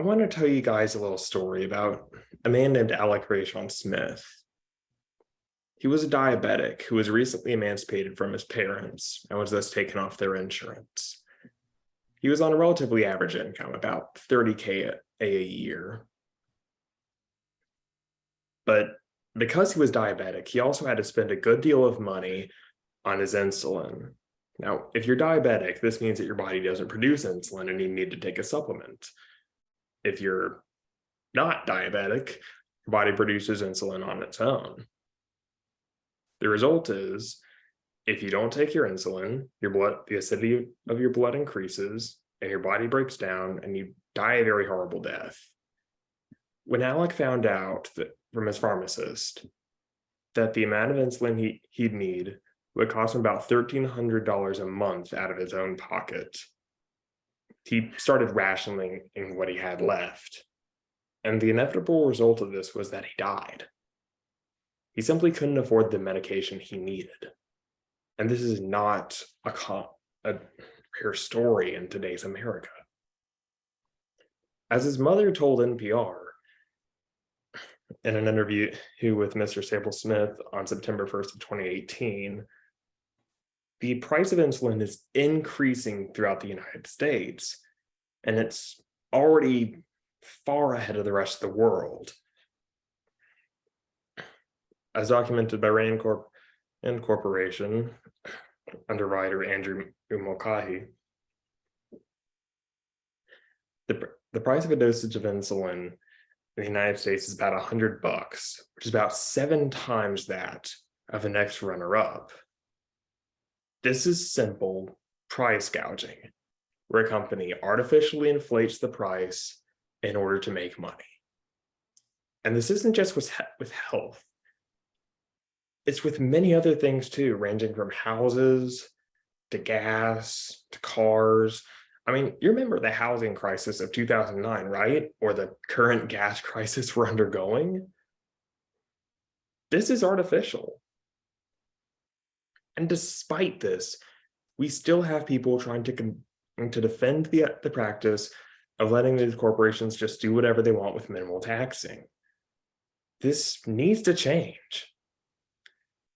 want to tell you guys a little story about a man named Alec Rayshon Smith. He was a diabetic who was recently emancipated from his parents and was thus taken off their insurance. He was on a relatively average income, about 30K a year. But because he was diabetic, he also had to spend a good deal of money on his insulin. Now, if you're diabetic, this means that your body doesn't produce insulin and you need to take a supplement. If you're not diabetic, your body produces insulin on its own. The result is, if you don't take your insulin, the acidity of your blood increases and your body breaks down and you die a very horrible death. When Alec found out that from his pharmacist that the amount of insulin he'd need would cost him about $1,300 a month out of his own pocket, he started rationing what he had left. And the inevitable result of this was that he died. He simply couldn't afford the medication he needed. And this is not a rare story in today's America. As his mother told NPR in an interview with Mr. Sable Smith on September 1st of 2018, the price of insulin is increasing throughout the United States, and it's already far ahead of the rest of the world. As documented by Rand Corporation, underwriter Andrew Mulcahy, the price of a dosage of insulin in the United States is about $100, which is about 7 times that of the next runner-up. This is simple price gouging, where a company artificially inflates the price in order to make money. And this isn't just with health. It's with many other things too, ranging from houses to gas to cars. I mean, you remember the housing crisis of 2009, right? Or the current gas crisis we're undergoing? This is artificial. And despite this, we still have people trying to defend the practice of letting these corporations just do whatever they want with minimal taxing. This needs to change.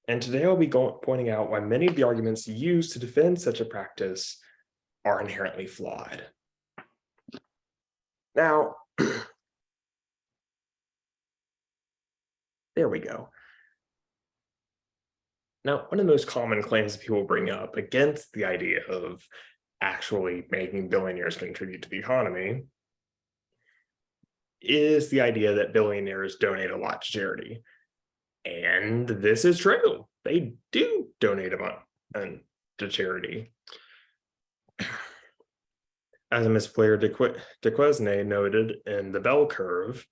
And today I'll be pointing out why many of the arguments used to defend such a practice are inherently flawed. Now, there we go. Now, one of the most common claims people bring up against the idea of actually making billionaires contribute to the economy is the idea that billionaires donate a lot to charity. And this is true. They do donate a lot to charity. As Ms. Blair Duquesne noted in the bell curve,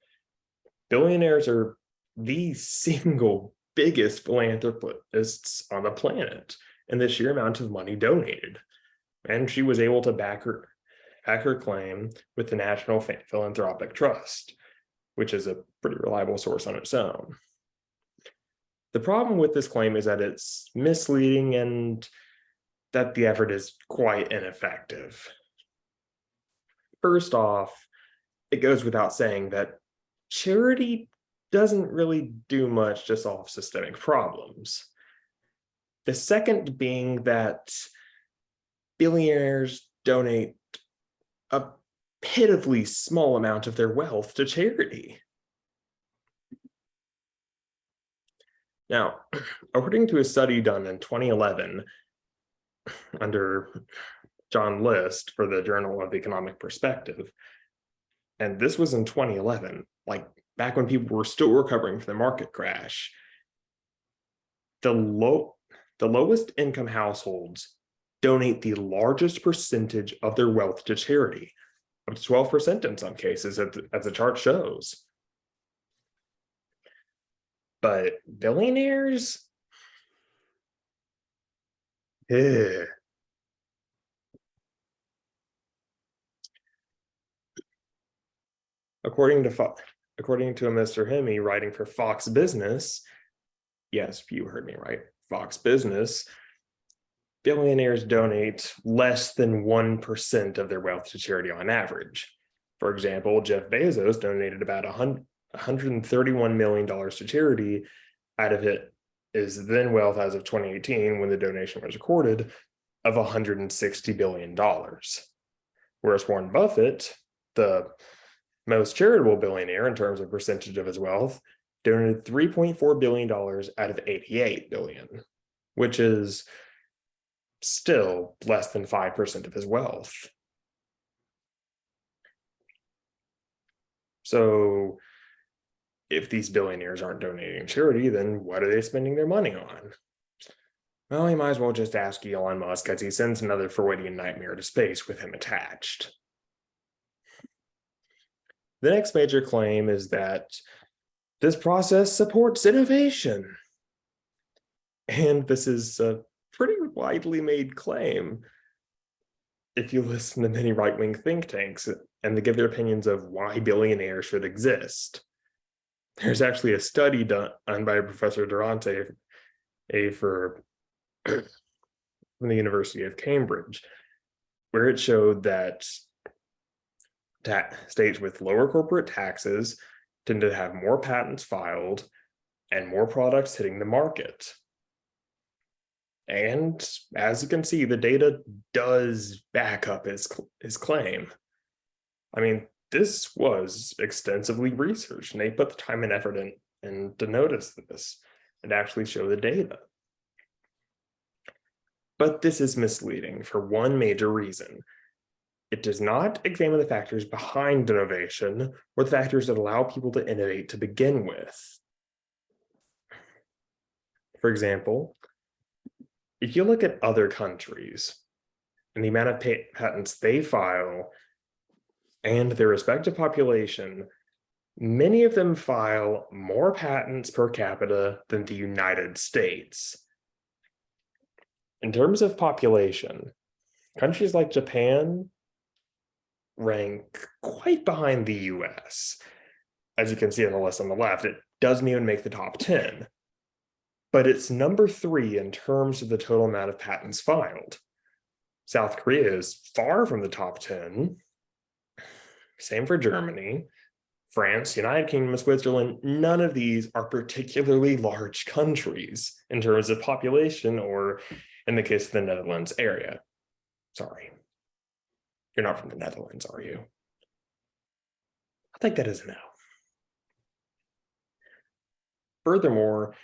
billionaires are the single biggest philanthropists on the planet in the sheer amount of money donated. And she was able to back her claim with the National Philanthropic Trust, which is a pretty reliable source on its own. The problem with this claim is that it's misleading and that the effort is quite ineffective. First off, it goes without saying that charity doesn't really do much to solve systemic problems. The second being that billionaires donate a pitifully small amount of their wealth to charity. Now, according to a study done in 2011 under John List for the Journal of Economic Perspective, and this was in 2011, like back when people were still recovering from the market crash, the lowest income households donate the largest percentage of their wealth to charity, up to 12% in some cases, as the chart shows. But billionaires? According to a Mr. Hemi writing for Fox Business, yes, you heard me right, Fox Business, billionaires donate less than 1% of their wealth to charity on average. For example, Jeff Bezos donated about $131 million to charity out of his then wealth as of 2018, when the donation was recorded, of $160 billion. Whereas Warren Buffett, the most charitable billionaire in terms of percentage of his wealth, donated $3.4 billion out of $88 billion, which is still less than 5% of his wealth. So if these billionaires aren't donating charity, then what are they spending their money on? Well, you might as well just ask Elon Musk, as he sends another Freudian nightmare to space with him attached. The next major claim is that this process supports innovation. And this is a pretty widely made claim if you listen to many right-wing think tanks and they give their opinions of why billionaires should exist. There's actually a study done by Professor Durante from the University of Cambridge, where it showed that states with lower corporate taxes tend to have more patents filed and more products hitting the market. And as you can see, the data does back up his claim. I mean, this was extensively researched, and they put the time and effort in to notice this and actually show the data. But this is misleading for one major reason. It does not examine the factors behind innovation or the factors that allow people to innovate to begin with. For example, if you look at other countries and the amount of patents they file and their respective population, many of them file more patents per capita than the United States. In terms of population, countries like Japan rank quite behind the US. As you can see on the list on the left, it doesn't even make the top 10. But it's number 3 in terms of the total amount of patents filed. South Korea is far from the top 10. Same for Germany, France, United Kingdom, Switzerland. None of these are particularly large countries in terms of population, or in the case of the Netherlands area. Sorry. You're not from the Netherlands, are you? I think that is a no. Furthermore,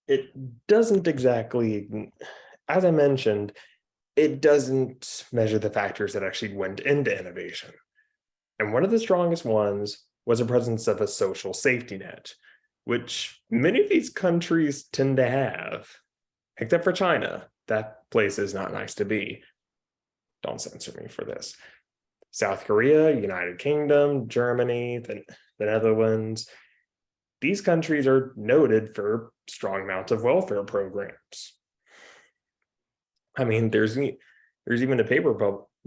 it doesn't exactly, as I mentioned, it doesn't measure the factors that actually went into innovation. And one of the strongest ones was the presence of a social safety net, which many of these countries tend to have, except for China. That place is not nice to be. Don't censor me for this. South Korea, United Kingdom, Germany, the Netherlands. These countries are noted for strong amounts of welfare programs. I mean, there's even a paper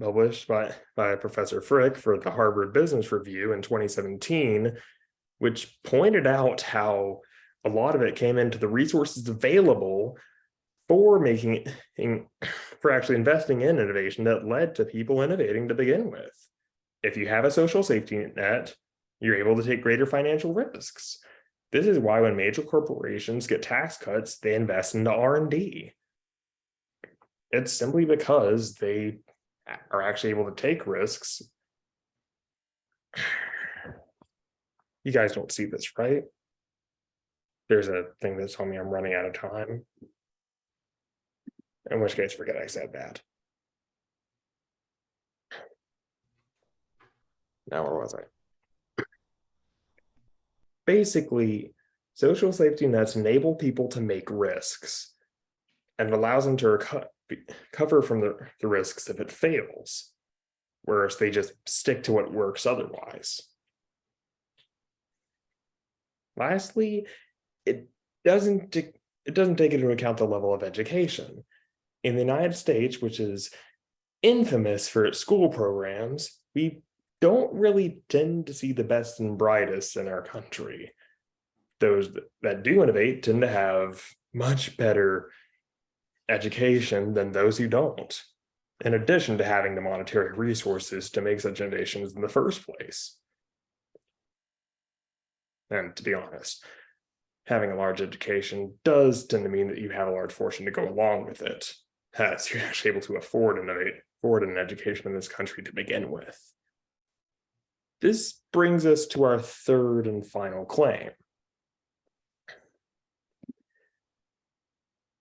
published by Professor Frick for the Harvard Business Review in 2017, which pointed out how a lot of it came into the resources available for actually investing in innovation that led to people innovating to begin with. If you have a social safety net, you're able to take greater financial risks. This is why when major corporations get tax cuts, they invest into R&D. It's simply because they are actually able to take risks. You guys don't see this, right? There's a thing that's telling me I'm running out of time. In which case, forget I said that. Now, where was I? Basically, social safety nets enable people to make risks and allows them to recover from the risks if it fails, whereas they just stick to what works otherwise. Lastly, it doesn't take into account the level of education. In the United States, which is infamous for its school programs, we don't really tend to see the best and brightest in our country. Those that do innovate tend to have much better education than those who don't. in addition to having the monetary resources to make such innovations in the first place. And to be honest, having a large education does tend to mean that you have a large fortune to go along with it, as you're actually able to afford an education in this country to begin with. This brings us to our third and final claim.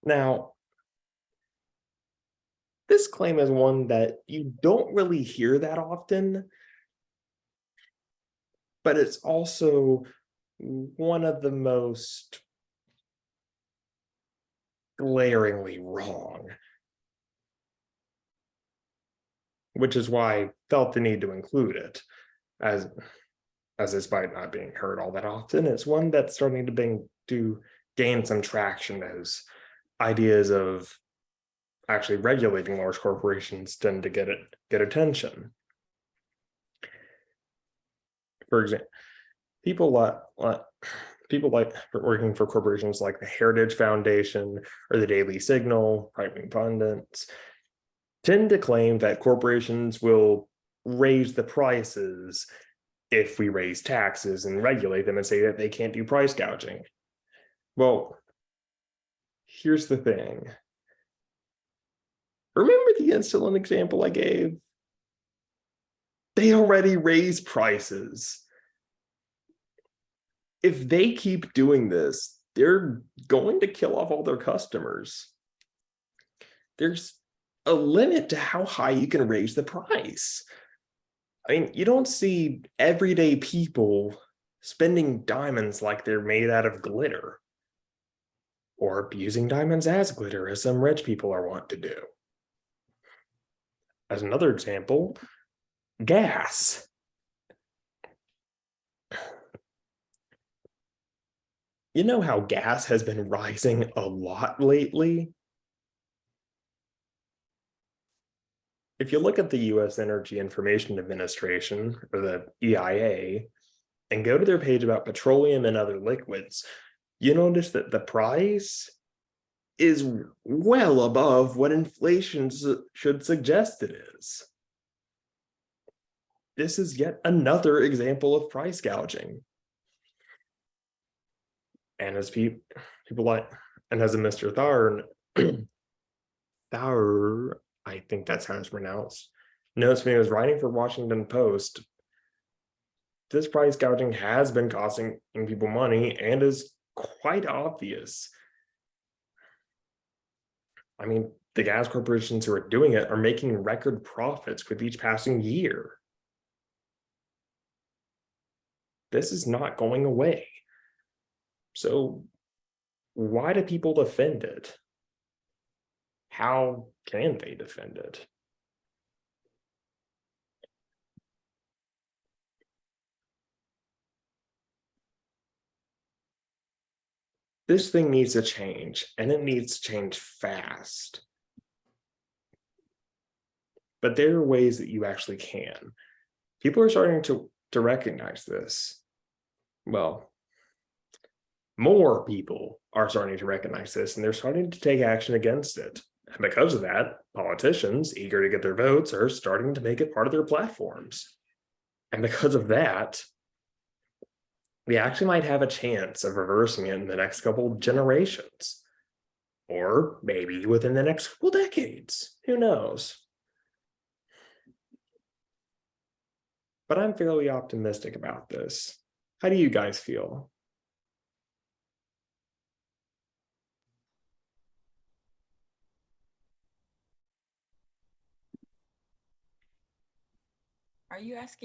Now, this claim is one that you don't really hear that often, but it's also one of the most glaringly wrong, which is why I felt the need to include it, as despite not being heard all that often, it's one that's starting to gain some traction as ideas of actually regulating large corporations tend to get attention. For example, people like working for corporations like the Heritage Foundation or the Daily Signal, right-wing pundits, tend to claim that corporations will raise the prices if we raise taxes and regulate them and say that they can't do price gouging. Well, here's the thing. Remember the insulin example I gave? They already raise prices. If they keep doing this, they're going to kill off all their customers. There's a limit to how high you can raise the price. I mean, you don't see everyday people spending diamonds like they're made out of glitter, or using diamonds as glitter, as some rich people are wont to do. As another example, gas. You know how gas has been rising a lot lately? If you look at the US Energy Information Administration, or the EIA, and go to their page about petroleum and other liquids, you notice that the price is well above what inflation should suggest it is. This is yet another example of price gouging. And as people like, and as a Mr. Thaur, I think that's how it's pronounced, notes when he was writing for Washington Post, this price gouging has been costing people money and is quite obvious. I mean, the gas corporations who are doing it are making record profits with each passing year. This is not going away. So why do people defend it? How can they defend it? This thing needs to change, and it needs to change fast. But there are ways that you actually can. People are starting to recognize this. Well, more people are starting to recognize this, and they're starting to take action against it. And because of that, politicians eager to get their votes are starting to make it part of their platforms. And because of that, we actually might have a chance of reversing it in the next couple generations, or maybe within the next couple decades. Who knows? But I'm fairly optimistic about this. How do you guys feel? Are you asking